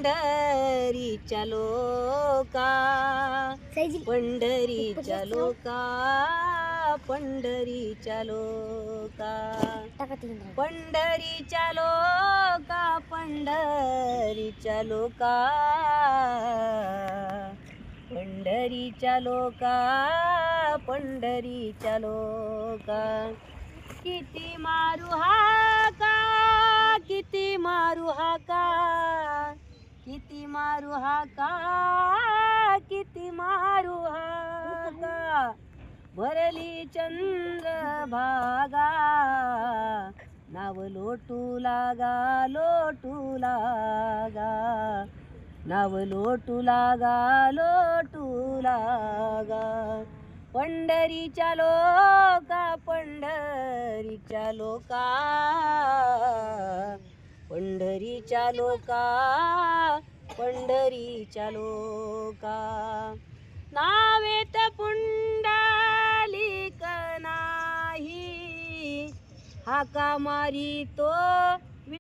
पंढरीच्या लोका, पंढरीच्या लोका, पंढरीच्या लोका, पंढरीच्या लोका, पंढरीच्या लोका, पंढरीच्या लोका, पंढरीच्या लोका. किती मारू हाका, किती मारू हाका, किती मारू हाका, किती मारू हाका. भरली चंद्रभागा, नाव लोटू लागा, लोटू लागा, नाव लोटू लागा, लोटू लागा. पंढरीच्या लोका, पंढरीच्या लोका, पंढरीच्या लोका, पंढरीच्या लोका. नावेत पुंडलिक नाही, हाका मारी तो